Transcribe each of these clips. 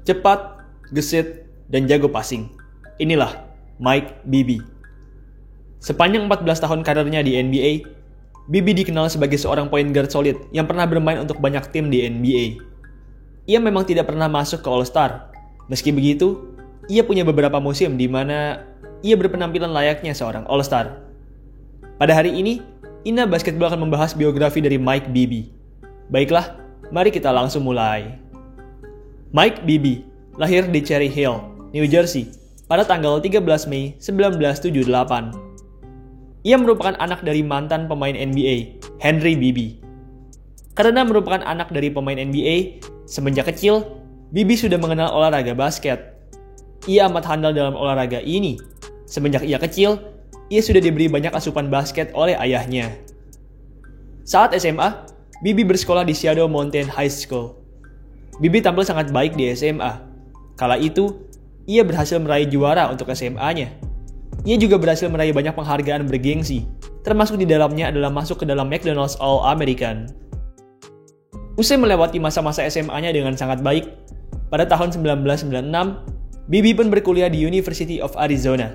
cepat, gesit, dan jago passing. Inilah Mike Bibby. Sepanjang 14 tahun karirnya di NBA, Bibby dikenal sebagai seorang point guard solid yang pernah bermain untuk banyak tim di NBA. Ia memang tidak pernah masuk ke All-Star. Meski begitu, ia punya beberapa musim di mana ia berpenampilan layaknya seorang All-Star. Pada hari ini, Ina Basketball akan membahas biografi dari Mike Bibby. Baiklah, mari kita langsung mulai. Mike Bibby lahir di Cherry Hill, New Jersey, pada tanggal 13 Mei 1978. Ia merupakan anak dari mantan pemain NBA, Henry Bibby. Karena merupakan anak dari pemain NBA, semenjak kecil, Bibby sudah mengenal olahraga basket. Ia amat handal dalam olahraga ini. Semenjak ia kecil, ia sudah diberi banyak asupan basket oleh ayahnya. Saat SMA, Bibby bersekolah di Shadow Mountain High School. Bibby tampil sangat baik di SMA. Kala itu, ia berhasil meraih juara untuk SMA-nya. Ia juga berhasil meraih banyak penghargaan bergengsi, termasuk di dalamnya adalah masuk ke dalam McDonald's All-American. Usai melewati masa-masa SMA-nya dengan sangat baik, pada tahun 1996, Bibby pun berkuliah di University of Arizona.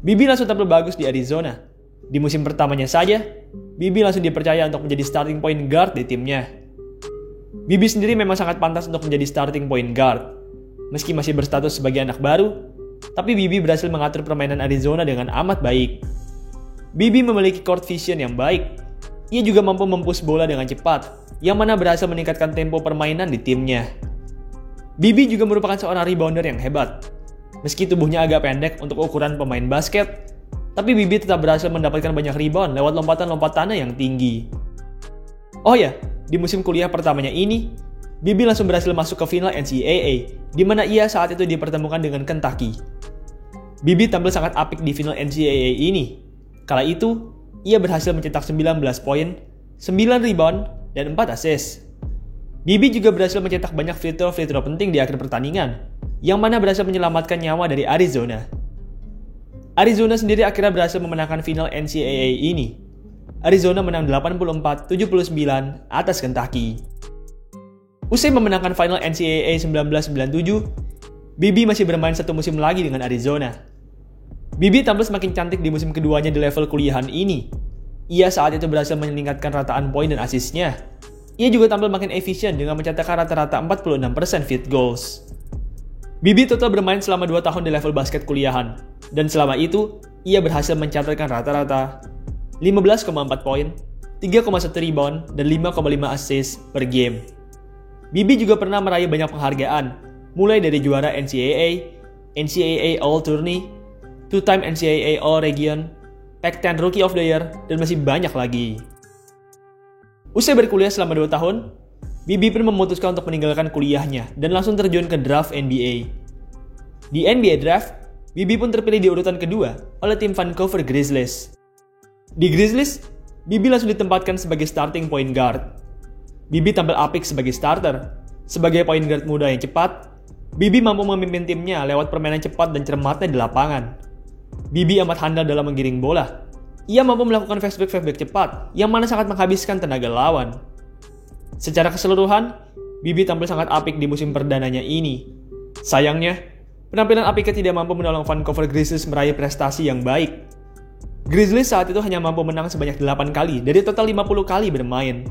Bibby langsung tampil bagus di Arizona. Di musim pertamanya saja, Bibby langsung dipercaya untuk menjadi starting point guard di timnya. Bibby sendiri memang sangat pantas untuk menjadi starting point guard. Meski masih berstatus sebagai anak baru, tapi Bibby berhasil mengatur permainan Arizona dengan amat baik. Bibby memiliki court vision yang baik. Ia juga mampu mempush bola dengan cepat, yang mana berhasil meningkatkan tempo permainan di timnya. Bibby juga merupakan seorang rebounder yang hebat. Meski tubuhnya agak pendek untuk ukuran pemain basket, tapi Bibby tetap berhasil mendapatkan banyak rebound lewat lompatan-lompatannya yang tinggi. Oh ya, di musim kuliah pertamanya ini, Bibby langsung berhasil masuk ke final NCAA, di mana ia saat itu dipertemukan dengan Kentucky. Bibby tampil sangat apik di final NCAA ini. Kala itu, ia berhasil mencetak 19 poin, 9 rebound, dan 4 assist. Bibby juga berhasil mencetak banyak free throw penting di akhir pertandingan, yang mana berhasil menyelamatkan nyawa dari Arizona. Arizona sendiri akhirnya berhasil memenangkan final NCAA ini. Arizona menang 84-79 atas Kentucky. Usai memenangkan final NCAA 1997, Bibby masih bermain satu musim lagi dengan Arizona. Bibby tampil semakin cantik di musim keduanya di level kuliahan ini. Ia saat itu berhasil meningkatkan rataan poin dan asisnya. Ia juga tampil makin efisien dengan mencetakkan rata-rata 46% field goals. Bibby total bermain selama 2 tahun di level basket kuliahan, dan selama itu, ia berhasil mencatatkan rata-rata 15,4 poin, 3,1 rebound, dan 5,5 assist per game. Bibby juga pernah meraih banyak penghargaan, mulai dari juara NCAA, NCAA All-Tourney, 2-time NCAA All-Region, Pac-10 Rookie of the Year, dan masih banyak lagi. Usai berkuliah selama 2 tahun, Bibby pun memutuskan untuk meninggalkan kuliahnya dan langsung terjun ke draft NBA. Di NBA Draft, Bibby pun terpilih di urutan kedua oleh tim Vancouver Grizzlies. Di Grizzlies, Bibby langsung ditempatkan sebagai starting point guard. Bibby tampil apik sebagai starter. Sebagai point guard muda yang cepat, Bibby mampu memimpin timnya lewat permainan cepat dan cermatnya di lapangan. Bibby amat handal dalam menggiring bola. Ia mampu melakukan fastback cepat, yang mana sangat menghabiskan tenaga lawan. Secara keseluruhan, Bibby tampil sangat apik di musim perdananya ini. Sayangnya, penampilan apiknya tidak mampu menolong Vancouver Grizzlies meraih prestasi yang baik. Grizzlies saat itu hanya mampu menang sebanyak 8 kali dari total 50 kali bermain,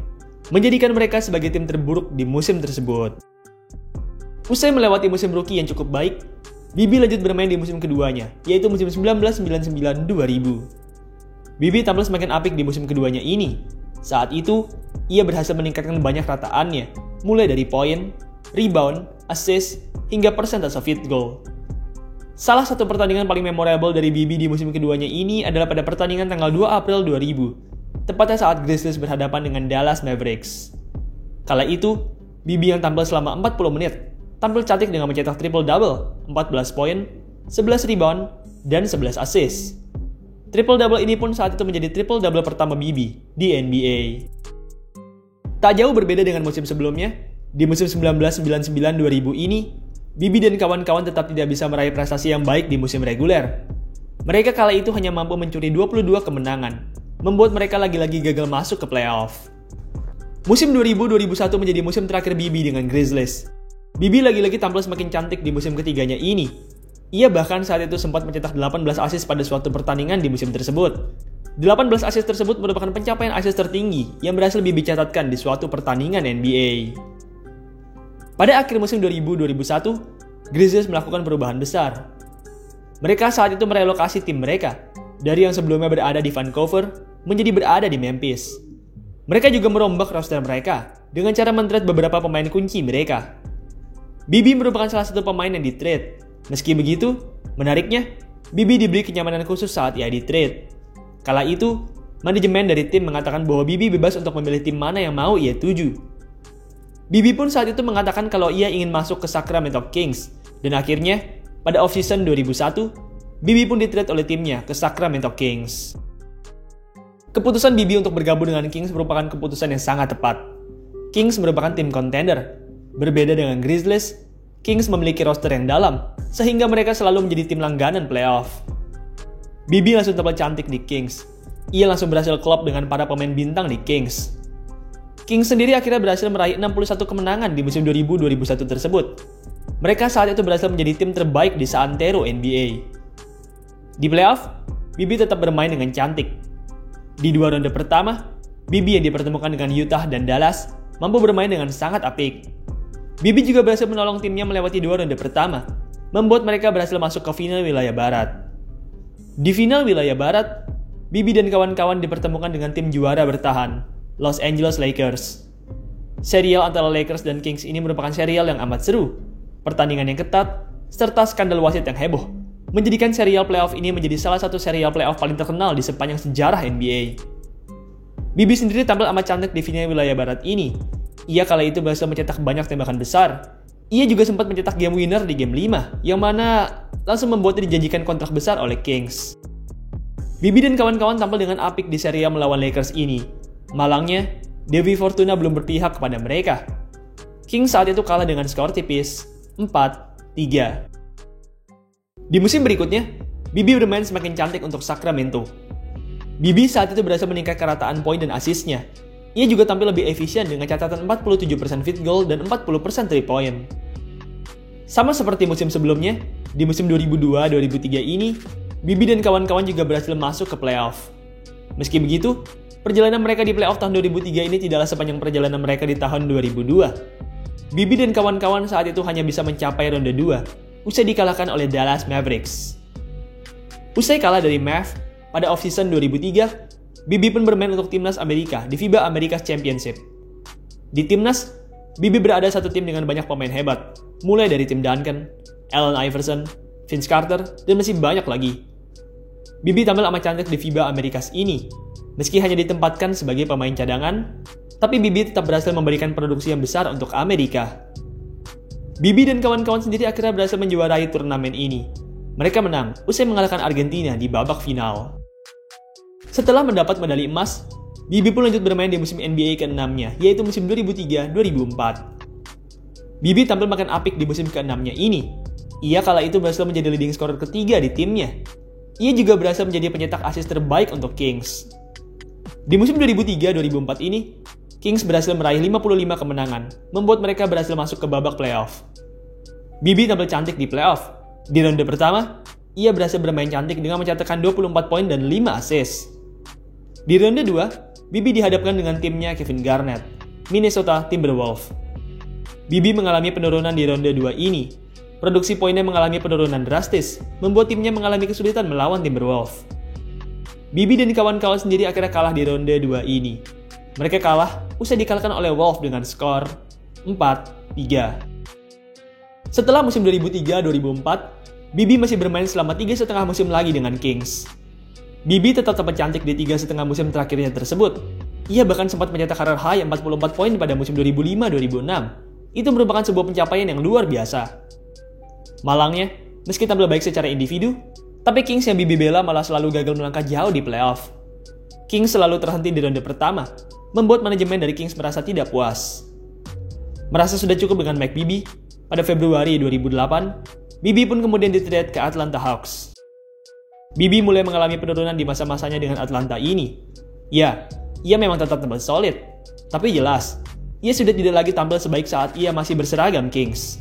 menjadikan mereka sebagai tim terburuk di musim tersebut. Usai melewati musim rookie yang cukup baik, Bibby lanjut bermain di musim keduanya, yaitu musim 1999-2000. Bibby tampil semakin apik di musim keduanya ini. Saat itu, ia berhasil meningkatkan banyak rataannya, mulai dari poin, rebound, assist, hingga persentase field goal. Salah satu pertandingan paling memorable dari Bibby di musim keduanya ini adalah pada pertandingan tanggal 2 April 2000, tepatnya saat Grizzlies berhadapan dengan Dallas Mavericks. Kala itu, Bibby yang tampil selama 40 menit, tampil cantik dengan mencetak triple-double, 14 poin, 11 rebound, dan 11 assist. Triple-double ini pun saat itu menjadi triple-double pertama Bibby di NBA. Tak jauh berbeda dengan musim sebelumnya, di musim 1999-2000 ini, Bibby dan kawan-kawan tetap tidak bisa meraih prestasi yang baik di musim reguler. Mereka kala itu hanya mampu mencuri 22 kemenangan, membuat mereka lagi-lagi gagal masuk ke playoff. Musim 2000-2001 menjadi musim terakhir Bibby dengan Grizzlies. Bibi lagi-lagi tampil semakin cantik di musim ketiganya ini. Ia bahkan saat itu sempat mencetak 18 assist pada suatu pertandingan di musim tersebut. 18 assist tersebut merupakan pencapaian assist tertinggi yang berhasil Bibi catatkan di suatu pertandingan NBA. Pada akhir musim 2000-2001, Grizzlies melakukan perubahan besar. Mereka saat itu merelokasi tim mereka dari yang sebelumnya berada di Vancouver menjadi berada di Memphis. Mereka juga merombak roster mereka dengan cara men-trade beberapa pemain kunci mereka. Bibi merupakan salah satu pemain yang di-trade. Meski begitu, menariknya, Bibi diberi kenyamanan khusus saat ia di-trade. Kala itu, manajemen dari tim mengatakan bahwa Bibi bebas untuk memilih tim mana yang mau ia tuju. Bibi pun saat itu mengatakan kalau ia ingin masuk ke Sacramento Kings, dan akhirnya, pada off-season 2001, Bibi pun di-trade oleh timnya ke Sacramento Kings. Keputusan Bibi untuk bergabung dengan Kings merupakan keputusan yang sangat tepat. Kings merupakan tim contender. Berbeda dengan Grizzlies, Kings memiliki roster yang dalam, sehingga mereka selalu menjadi tim langganan playoff. Bibi langsung tampil cantik di Kings. Ia langsung berhasil klop dengan para pemain bintang di Kings. Kings sendiri akhirnya berhasil meraih 61 kemenangan di musim 2000-2001 tersebut. Mereka saat itu berhasil menjadi tim terbaik di seantero NBA. Di playoff, Bibi tetap bermain dengan cantik. Di 2 ronde pertama, Bibi yang dipertemukan dengan Utah dan Dallas mampu bermain dengan sangat apik. Bibi juga berhasil menolong timnya melewati 2 ronde pertama, membuat mereka berhasil masuk ke final wilayah barat. Di final wilayah barat, Bibi dan kawan-kawan dipertemukan dengan tim juara bertahan, Los Angeles Lakers. Serial antara Lakers dan Kings ini merupakan serial yang amat seru, pertandingan yang ketat, serta skandal wasit yang heboh, menjadikan serial playoff ini menjadi salah satu serial playoff paling terkenal di sepanjang sejarah NBA. Bibi sendiri tampil amat cantik di final wilayah barat ini. Ia kala itu berhasil mencetak banyak tembakan besar. Ia juga sempat mencetak game winner di game 5, yang mana langsung membuatnya dijanjikan kontrak besar oleh Kings. Bibi dan kawan-kawan tampil dengan apik di serial melawan Lakers ini. Malangnya, Devi Fortuna belum berpihak kepada mereka. Kings saat itu kalah dengan skor tipis 4-3. Di musim berikutnya, Bibi bermain semakin cantik untuk Sacramento. Bibi saat itu berhasil meningkatkan rataan poin dan assist-nya. Ia juga tampil lebih efisien dengan catatan 47% field goal dan 40% 3 point. Sama seperti musim sebelumnya, di musim 2002-2003 ini, Bibi dan kawan-kawan juga berhasil masuk ke playoff. Meski begitu, perjalanan mereka di playoff tahun 2003 ini tidaklah sepanjang perjalanan mereka di tahun 2002. Bibi dan kawan-kawan saat itu hanya bisa mencapai ronde 2, usai dikalahkan oleh Dallas Mavericks. Usai kalah dari Mavs, pada off-season 2003, Bibi pun bermain untuk timnas Amerika di FIBA Americas Championship. Di timnas, Bibi berada satu tim dengan banyak pemain hebat, mulai dari Tim Duncan, Allen Iverson, Vince Carter, dan masih banyak lagi. Bibi tampil amat cantik di FIBA Americas ini. Meski hanya ditempatkan sebagai pemain cadangan, tapi Bibi tetap berhasil memberikan produksi yang besar untuk Amerika. Bibi dan kawan-kawan sendiri akhirnya berhasil menjuarai turnamen ini. Mereka menang usai mengalahkan Argentina di babak final. Setelah mendapat medali emas, Bibi pun lanjut bermain di musim NBA ke-6-nya, yaitu musim 2003-2004. Bibi tampil makan apik di musim ke-6-nya ini. Ia kala itu berhasil menjadi leading scorer ketiga di timnya. Ia juga berhasil menjadi pencetak assist terbaik untuk Kings. Di musim 2003-2004 ini, Kings berhasil meraih 55 kemenangan, membuat mereka berhasil masuk ke babak playoff. Bibi tampil cantik di playoff. Di ronde pertama, ia berhasil bermain cantik dengan mencatatkan 24 poin dan 5 assist. Di ronde 2, Bibi dihadapkan dengan timnya Kevin Garnett, Minnesota Timberwolves. Bibi mengalami penurunan di ronde 2 ini. Produksi poinnya mengalami penurunan drastis, membuat timnya mengalami kesulitan melawan Timberwolves. Bibi dan kawan-kawan sendiri akhirnya kalah di ronde 2 ini. Mereka kalah usai dikalahkan oleh Wolves dengan skor 4-3. Setelah musim 2003-2004, Bibi masih bermain selama 3,5 musim lagi dengan Kings. Bibi tetap tampil cantik di 3,5 musim terakhirnya tersebut. Ia bahkan sempat mencetak career high 44 poin pada musim 2005-2006. Itu merupakan sebuah pencapaian yang luar biasa. Malangnya, meski tampil baik secara individu, tapi Kings yang Bibi bela malah selalu gagal melangkah jauh di playoff. Kings selalu terhenti di ronde pertama, membuat manajemen dari Kings merasa tidak puas. Merasa sudah cukup dengan Mike Bibby, pada Februari 2008, Bibi pun kemudian di-trade ke Atlanta Hawks. Bibi mulai mengalami penurunan di masa-masanya dengan Atlanta ini. Ya, ia memang tetap tampil solid. Tapi jelas, ia sudah tidak lagi tampil sebaik saat ia masih berseragam Kings.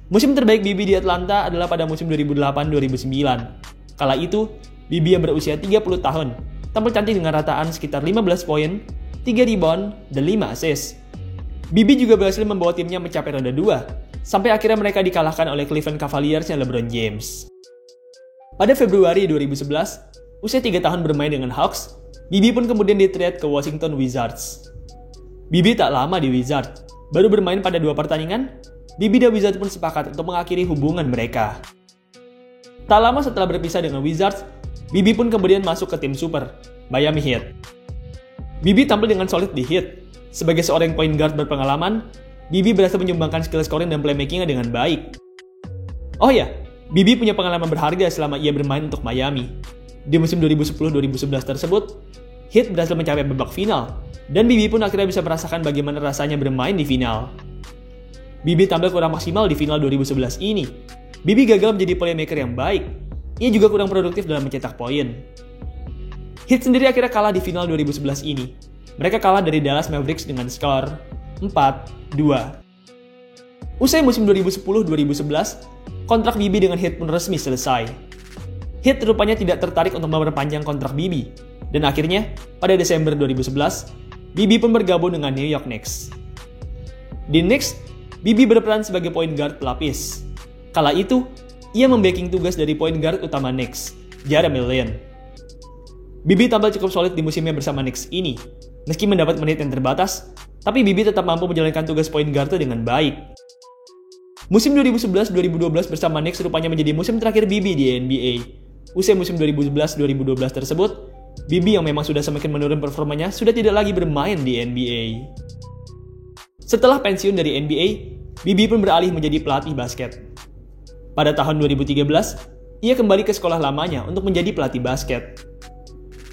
Musim terbaik Bibi di Atlanta adalah pada musim 2008-2009. Kala itu, Bibi yang berusia 30 tahun, tampil cantik dengan rataan sekitar 15 poin, 3 rebound, dan 5 assist. Bibi juga berhasil membawa timnya mencapai ronde 2, sampai akhirnya mereka dikalahkan oleh Cleveland Cavaliers-nya LeBron James. Pada Februari 2011, usia 3 tahun bermain dengan Hawks, Bibi pun kemudian di-trade ke Washington Wizards. Bibi tak lama di Wizards, baru bermain pada 2 pertandingan, Bibi dan Wizards pun sepakat untuk mengakhiri hubungan mereka. Tak lama setelah berpisah dengan Wizards, Bibi pun kemudian masuk ke tim super, Miami Heat. Bibi tampil dengan solid di Heat. Sebagai seorang point guard berpengalaman, Bibi berhasil menyumbangkan skill scoring dan playmaking-nya dengan baik. Oh ya, Bibi punya pengalaman berharga selama ia bermain untuk Miami. Di musim 2010-2011 tersebut, Heat berhasil mencapai babak final, dan Bibi pun akhirnya bisa merasakan bagaimana rasanya bermain di final. Bibi tampil kurang maksimal di final 2011 ini. Bibi gagal menjadi playmaker yang baik. Ia juga kurang produktif dalam mencetak poin. Heat sendiri akhirnya kalah di final 2011 ini. Mereka kalah dari Dallas Mavericks dengan skor 4-2. Usai musim 2010-2011, kontrak Bibi dengan Heat pun resmi selesai. Heat rupanya tidak tertarik untuk memperpanjang kontrak Bibi, dan akhirnya pada Desember 2011, Bibi pun bergabung dengan New York Knicks. Di Knicks, Bibi berperan sebagai point guard pelapis. Kala itu, ia membacking tugas dari point guard utama Knicks, Jeremy Lin. Bibi tampil cukup solid di musimnya bersama Knicks ini. Meski mendapat menit yang terbatas, tapi Bibi tetap mampu menjalankan tugas point guard dengan baik. Musim 2011-2012 bersama Knicks rupanya menjadi musim terakhir Bibi di NBA. Usai musim 2011-2012 tersebut, Bibi yang memang sudah semakin menurun performanya sudah tidak lagi bermain di NBA. Setelah pensiun dari NBA, Bibi pun beralih menjadi pelatih basket. Pada tahun 2013, ia kembali ke sekolah lamanya untuk menjadi pelatih basket.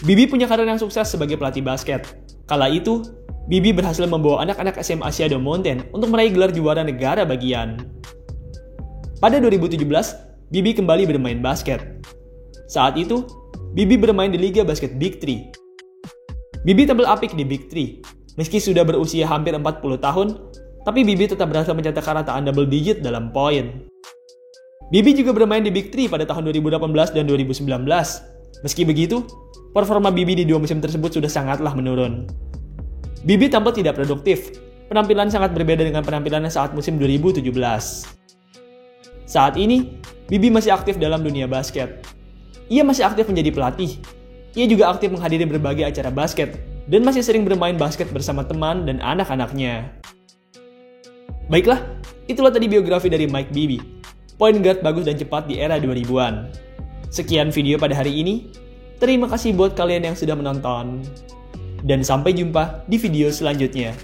Bibi punya karir yang sukses sebagai pelatih basket. Kala itu, Bibi berhasil membawa anak-anak SMA Shadow Mountain untuk meraih gelar juara negara bagian. Pada 2017, Bibi kembali bermain basket. Saat itu, Bibi bermain di Liga Basket Big 3. Bibi tampil apik di Big 3. Meski sudah berusia hampir 40 tahun, tapi Bibi tetap berhasil mencetak rataan double digit dalam poin. Bibi juga bermain di Big 3 pada tahun 2018 dan 2019. Meski begitu, performa Bibi di 2 musim tersebut sudah sangatlah menurun. Bibi tampil tidak produktif. Penampilan sangat berbeda dengan penampilannya saat musim 2017. Saat ini, Bibi masih aktif dalam dunia basket. Ia masih aktif menjadi pelatih. Ia juga aktif menghadiri berbagai acara basket dan masih sering bermain basket bersama teman dan anak-anaknya. Baiklah, itulah tadi biografi dari Mike Bibby, point guard bagus dan cepat di era 2000-an. Sekian video pada hari ini. Terima kasih buat kalian yang sudah menonton. Dan sampai jumpa di video selanjutnya.